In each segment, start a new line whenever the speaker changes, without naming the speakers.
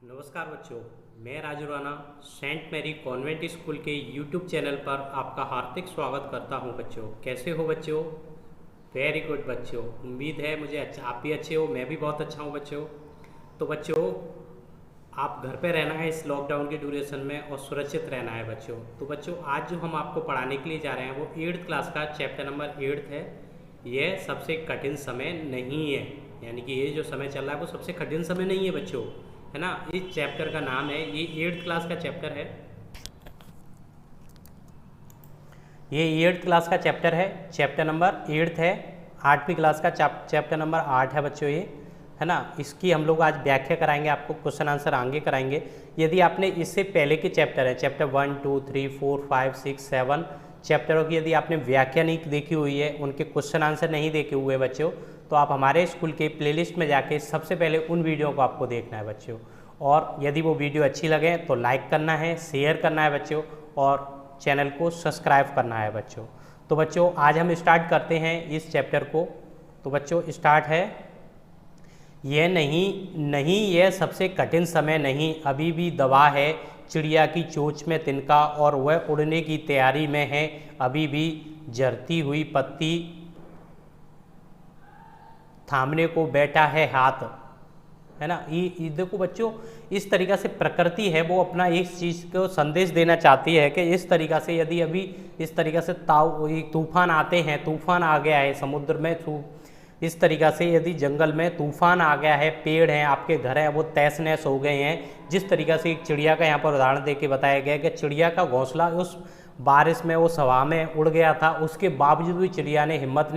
नमस्कार बच्चों, मैं Raju Rana Saint Mary Convent School के यूट्यूब चैनल पर आपका हार्दिक स्वागत करता हूं। बच्चों कैसे हो बच्चों? वेरी गुड बच्चों, उम्मीद है मुझे आप भी अच्छे हो, मैं भी बहुत अच्छा हूं बच्चों। तो बच्चों आप घर पे रहना है इस लॉकडाउन के ड्यूरेशन में और सुरक्षित रहना है बच्चों। तो बच्चों आज जो हम आपको पढ़ाने के लिए जा रहे हैं वो 8th क्लास का चैप्टर नंबर 8 है। यह सबसे कठिन समय नहीं है, यानी कि ये जो समय चल रहा है वो सबसे कठिन समय नहीं है बच्चों, है ना। इस चैप्टर का नाम है, ये 8th क्लास का चैप्टर है, ये 8th क्लास का चैप्टर है, चैप्टर नंबर 8 है। 8वीं क्लास का चैप्टर नंबर 8 है बच्चों ये, है ना। इसकी हम लोग आज व्याख्या कराएंगे, आपको क्वेश्चन आंसर आगे कराएंगे। यदि आपने इससे पहले के चैप्टर है, चैप्टर 1, 2, 3, 4, 5, 6, 7 चैप्टरों की यदि आपने व्याख्या नहीं देखी हुई है, उनके क्वेश्चन आंसर नहीं देखे हुए बच्चों, तो आप हमारे स्कूल के प्लेलिस्ट में जाके सबसे पहले उन वीडियो को आपको देखना है बच्चों। और यदि वो वीडियो अच्छी लगे तो लाइक करना है, शेयर करना है बच्चों, और चैनल को सब्सक्राइब करना है बच्चों। तो बच्चों आज हम स्टार्ट करते हैं इस चैप्टर को। तो बच्चों स्टार्ट है, यह नहीं यह सबसे कठिन समय नहीं, अभी भी दवा है चिड़िया की चोंच में तिनका, और वह उड़ने की तैयारी में है, अभी भी झरती हुई पत्ती थामने को बैठा है हाथ, है ना। ये देखो बच्चों, इस तरीक़ा से प्रकृति है वो अपना इस चीज़ को संदेश देना चाहती है कि इस तरीक़ा से यदि अभी इस तरीक़ा से तूफान आते हैं, तूफान आ गया है समुद्र में, इस तरीक़ा से यदि जंगल में तूफान आ गया है, पेड़ हैं, आपके घर हैं वो तहस नहस हो गए हैं। जिस तरीक़ा से एक चिड़िया का यहाँ पर उदाहरण दे के बताया गया कि चिड़िया का घोंसला उस बारिश में, उस हवा में उड़ गया था, उसके बावजूद भी चिड़िया ने हिम्मत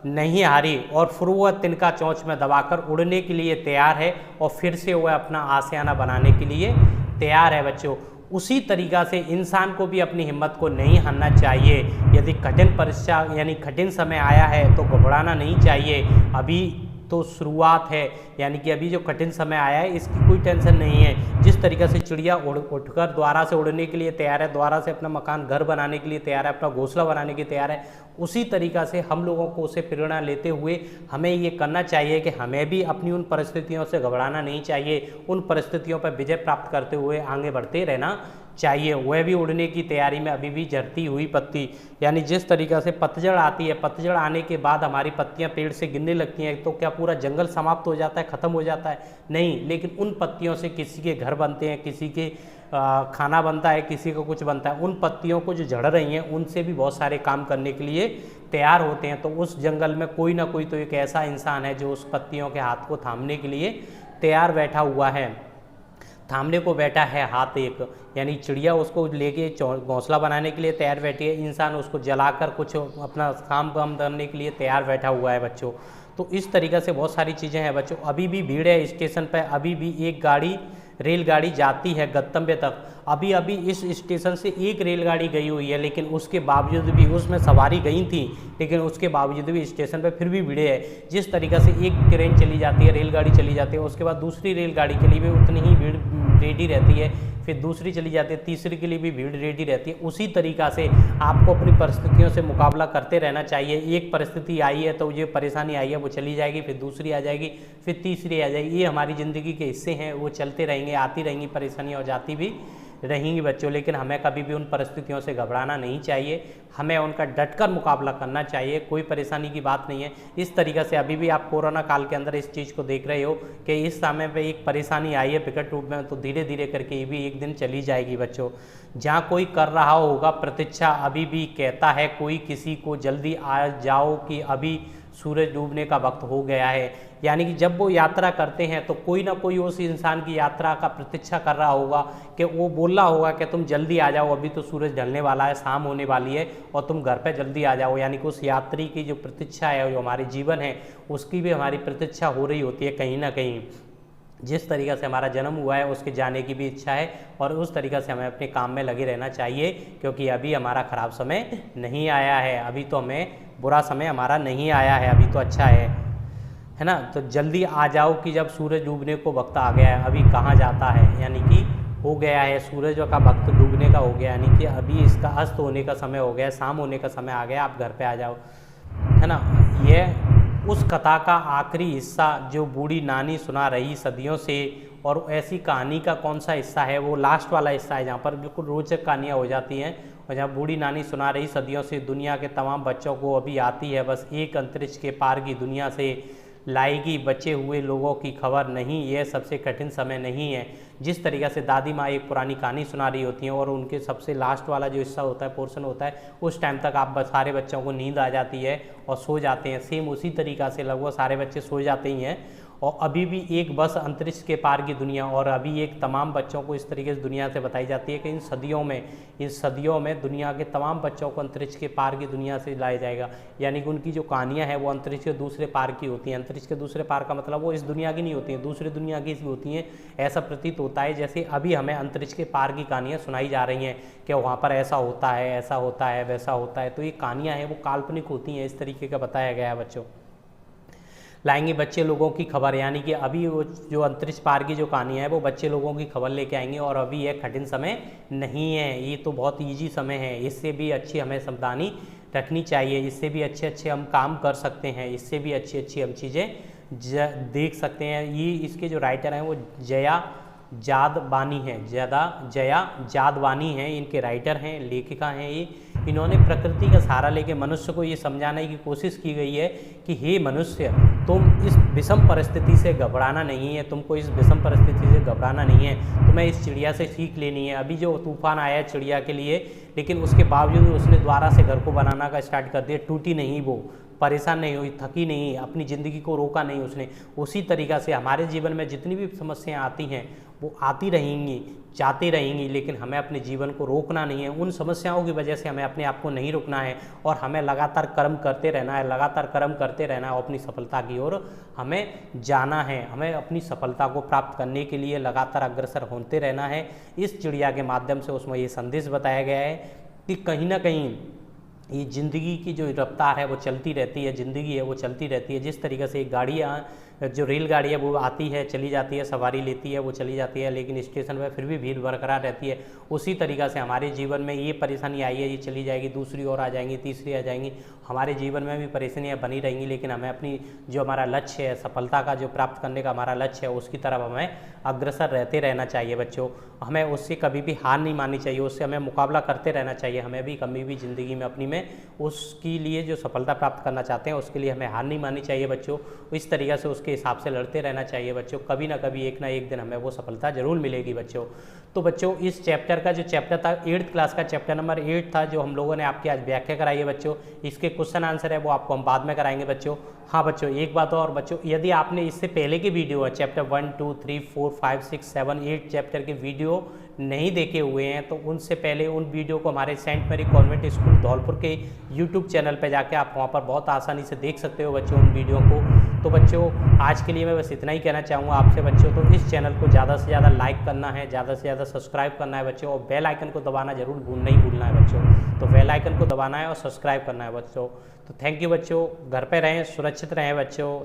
नहीं हारी, और फिर वह तिनका चोंच में दबाकर उड़ने के लिए तैयार है, और फिर से वह अपना आशियाना बनाने के लिए तैयार है बच्चों। उसी तरीक़ा से इंसान को भी अपनी हिम्मत को नहीं हारना चाहिए। यदि कठिन परीक्षा यानी कठिन समय आया है तो घबराना नहीं चाहिए, अभी तो शुरुआत है, यानी कि अभी जो कठिन समय आया है इसकी कोई टेंशन नहीं है। जिस तरीक़े से चिड़िया उठकर दोबारा से उड़ने के लिए तैयार है, दोबारा से अपना मकान घर बनाने के लिए तैयार है, अपना घोंसला बनाने के लिए तैयार है, उसी तरीक़ा से हम लोगों को उसे प्रेरणा लेते हुए हमें ये करना चाहिए कि हमें भी अपनी उन परिस्थितियों से घबराना नहीं चाहिए, उन परिस्थितियों पर विजय प्राप्त करते हुए आगे बढ़ते रहना चाहिए। वह भी उड़ने की तैयारी में, अभी भी झरती हुई पत्ती, यानी जिस तरीक़ा से पतझड़ आती है, पतझड़ आने के बाद हमारी पत्तियां पेड़ से गिरने लगती हैं, तो क्या पूरा जंगल समाप्त हो जाता है, ख़त्म हो जाता है? नहीं, लेकिन उन पत्तियों से किसी के घर बनते हैं, किसी के खाना बनता है, किसी को कुछ बनता है। उन पत्तियों को जो झड़ रही हैं उनसे भी बहुत सारे काम करने के लिए तैयार होते हैं। तो उस जंगल में कोई ना कोई तो एक ऐसा इंसान है जो उस पत्तियों के हाथ को थामने के लिए तैयार बैठा हुआ है, थामने को बैठा है हाथ एक, यानी चिड़िया उसको लेके घोंसला बनाने के लिए तैयार बैठी है, इंसान उसको जलाकर कुछ अपना काम करने के लिए तैयार बैठा हुआ है बच्चों। तो इस तरीक़े से बहुत सारी चीज़ें हैं बच्चों। अभी भी भीड़ है स्टेशन पर, अभी भी एक रेलगाड़ी जाती है गंतव्य तक। अभी इस स्टेशन से एक रेलगाड़ी गई हुई है, लेकिन उसके बावजूद भी उसमें सवारी गई थी, लेकिन उसके बावजूद भी स्टेशन पर फिर भी भीड़ है। जिस तरीक़े से एक ट्रेन चली जाती है, रेलगाड़ी चली जाती है, उसके बाद दूसरी रेलगाड़ी के लिए भी उतनी ही भीड़ रेडी रहती है, फिर दूसरी चली जाती है, तीसरी के लिए भी भीड़ रेडी रहती है। उसी तरीक़ा से आपको अपनी परिस्थितियों से मुकाबला करते रहना चाहिए। एक परिस्थिति आई है तो ये परेशानी आई है, वो चली जाएगी, फिर दूसरी आ जाएगी, फिर तीसरी आ जाएगी। ये हमारी ज़िंदगी के हिस्से हैं, वो चलते रहेंगे, आती रहेंगी परेशानियाँ और जाती भी रहेंगी बच्चों। लेकिन हमें कभी भी उन परिस्थितियों से घबराना नहीं चाहिए, हमें उनका डटकर मुकाबला करना चाहिए, कोई परेशानी की बात नहीं है। इस तरीक़े से अभी भी आप कोरोना काल के अंदर इस चीज़ को देख रहे हो कि इस समय पे एक परेशानी आई है विकट रूप में, तो धीरे धीरे करके ये भी एक दिन चली जाएगी बच्चों। जहाँ कोई कर रहा होगा प्रतीक्षा, अभी भी कहता है कोई किसी को, जल्दी आ जाओ कि अभी सूरज डूबने का वक्त हो गया है। यानी कि जब वो यात्रा करते हैं तो कोई ना कोई उस इंसान की यात्रा का प्रतीक्षा कर रहा होगा, कि वो बोल रहा होगा कि तुम जल्दी आ जाओ, अभी तो सूरज ढलने वाला है, शाम होने वाली है, और तुम घर पे जल्दी आ जाओ। यानी कि उस यात्री की जो प्रतीक्षा है, जो हमारे जीवन है, उसकी भी हमारी प्रतीक्षा हो रही होती है कहीं ना कहीं। जिस तरीक़े से हमारा जन्म हुआ है उसके जाने की भी इच्छा है, और उस तरीक़े से हमें अपने काम में लगे रहना चाहिए, क्योंकि अभी हमारा ख़राब समय नहीं आया है, अभी तो हमें बुरा समय हमारा नहीं आया है, अभी तो अच्छा है ना। तो जल्दी आ जाओ कि जब सूरज डूबने को वक्त आ गया है, अभी कहाँ जाता है, यानी कि हो गया है, सूरज का वक्त डूबने का हो गया, यानी कि अभी इसका अस्त होने का समय हो गया, शाम होने का समय आ गया, आप घर पे आ जाओ, है ना। ये उस कथा का आखिरी हिस्सा जो बूढ़ी नानी सुना रही सदियों से, और ऐसी कहानी का कौन सा हिस्सा है, वो लास्ट वाला हिस्सा है जहाँ पर बिल्कुल रोचक कहानियाँ हो जाती हैं। और जहाँ बूढ़ी नानी सुना रही सदियों से दुनिया के तमाम बच्चों को अभी आती है, बस एक अंतरिक्ष के पार की दुनिया से लाएगी बचे हुए लोगों की खबर नहीं, यह सबसे कठिन समय नहीं है। जिस तरीक़ा से दादी माँ एक पुरानी कहानी सुना रही होती हैं और उनके सबसे लास्ट वाला जो हिस्सा होता है, पोर्शन होता है, उस टाइम तक आप सारे बच्चों को नींद आ जाती है और सो जाते हैं। सेम उसी तरीक़ा से लगभग सारे बच्चे सो जाते ही हैं। और अभी भी एक बस अंतरिक्ष के पार की दुनिया, और अभी एक तमाम बच्चों को इस तरीके से दुनिया से बताई जाती है कि इन सदियों में दुनिया के तमाम बच्चों को अंतरिक्ष के पार की दुनिया से लाया जाएगा। यानी कि उनकी जो कहानियाँ हैं वो अंतरिक्ष के दूसरे पार की होती हैं। अंतरिक्ष के दूसरे पार का मतलब वो इस दुनिया की नहीं होती हैं, दूसरी दुनिया की होती हैं। ऐसा प्रतीत होता है जैसे अभी हमें अंतरिक्ष के पार की कहानियाँ सुनाई जा रही हैं कि वहाँ पर ऐसा होता है, ऐसा होता है, वैसा होता है। तो ये कहानियाँ हैं वो काल्पनिक होती हैं, इस तरीके का बताया गया है बच्चों। लाएंगे बच्चे लोगों की खबर, यानी कि अभी वो जो अंतरिक्ष पार की जो कहानी है वो बच्चे लोगों की खबर लेके आएंगे। और अभी यह कठिन समय नहीं है, ये तो बहुत ईजी समय है। इससे भी अच्छी हमें सावधानी रखनी चाहिए, इससे भी अच्छे अच्छे हम काम कर सकते हैं, इससे भी अच्छी अच्छी हम चीज़ें देख सकते हैं। ये इसके जो राइटर हैं वो जया जादवानी है, जया जादवानी हैं, इनके राइटर हैं, लेखिका हैं ये। इन्होंने प्रकृति का सहारा लेके मनुष्य को ये समझाने की कोशिश की गई है कि हे मनुष्य, तुम इस विषम परिस्थिति से घबराना नहीं है, तुमको इस विषम परिस्थिति से घबराना नहीं है, तुम्हें इस चिड़िया से सीख लेनी है। अभी जो तूफान आया है चिड़िया के लिए, लेकिन उसके बावजूद उसने दोबारा से घर को बनाना का स्टार्ट कर दिया, टूटी नहीं, वो परेशान नहीं हुई, थकी नहीं, अपनी ज़िंदगी को रोका नहीं उसने। उसी तरीक़ा से हमारे जीवन में जितनी भी समस्याएं आती हैं वो आती रहेंगी, जाती रहेंगी, लेकिन हमें अपने जीवन को रोकना नहीं है। उन समस्याओं की वजह से हमें अपने आप को नहीं रोकना है और हमें लगातार कर्म करते रहना है, लगातार कर्म करते रहना है और अपनी सफलता की ओर हमें जाना है। हमें अपनी सफलता को प्राप्त करने के लिए लगातार अग्रसर होते रहना है। इस चिड़िया के माध्यम से उसमें ये संदेश बताया गया है कि कहीं ना कहीं ये ज़िंदगी की जो रफ्तार है वो चलती रहती है, ज़िंदगी है वो चलती रहती है। जिस तरीके से एक गाड़ियाँ, जो रेलगाड़ी है वो आती है, चली जाती है, सवारी लेती है, वो चली जाती है, लेकिन स्टेशन पर फिर भी भीड़ बरकरार रहती है। उसी तरीक़ा से हमारे जीवन में ये परेशानी आई है, ये चली जाएगी, दूसरी ओर आ जाएंगी, तीसरी आ जाएंगी। हमारे जीवन में भी परेशानियाँ बनी रहेंगी, लेकिन हमें अपनी जो हमारा लक्ष्य है, सफलता का जो प्राप्त करने का हमारा लक्ष्य है, उसकी तरफ हमें अग्रसर रहते रहना चाहिए बच्चों। हमें उससे कभी भी हार नहीं माननी चाहिए, उससे हमें मुकाबला करते रहना चाहिए। हमें भी कभी भी ज़िंदगी में अपनी में उसके लिए जो सफलता प्राप्त करना चाहते हैं उसके लिए हमें हार नहीं माननी चाहिए बच्चों। इस तरीक़ा से उसके हिसाब से लड़ते रहना चाहिए बच्चों। कभी ना कभी एक ना एक दिन हमें वो सफलता ज़रूर मिलेगी बच्चों। तो बच्चों इस चैप्टर का जो चैप्टर था 8th क्लास का चैप्टर नंबर 8 था, जो हम लोगों ने आपकी आज व्याख्या कराई है बच्चों। इसके क्वेश्चन आंसर है वो आपको हम बाद में कराएंगे बच्चों। हाँ बच्चों, एक बात और बच्चों, यदि आपने इससे पहले के वीडियो है चैप्टर 1, 2, 3, 4, 5, 6, 7, 8 चैप्टर के वीडियो नहीं देखे हुए हैं तो उनसे पहले उन वीडियो को हमारे Saint Mary Convent School Dholpur के यूट्यूब चैनल पर जाके आप वहाँ पर बहुत आसानी से देख सकते हो बच्चों उन वीडियो को। तो बच्चों आज के लिए मैं बस इतना ही कहना चाहूँगा आपसे बच्चों। तो इस चैनल को ज़्यादा से ज़्यादा लाइक करना है, ज़्यादा से ज़्यादा सब्सक्राइब करना है बच्चों, और बेल आइकन को दबाना जरूर नहीं भूलना है बच्चों। तो बेल आइकन को दबाना है और सब्सक्राइब करना है बच्चों। तो थैंक यू बच्चों, घर पे रहें, सुरक्षित रहें बच्चों।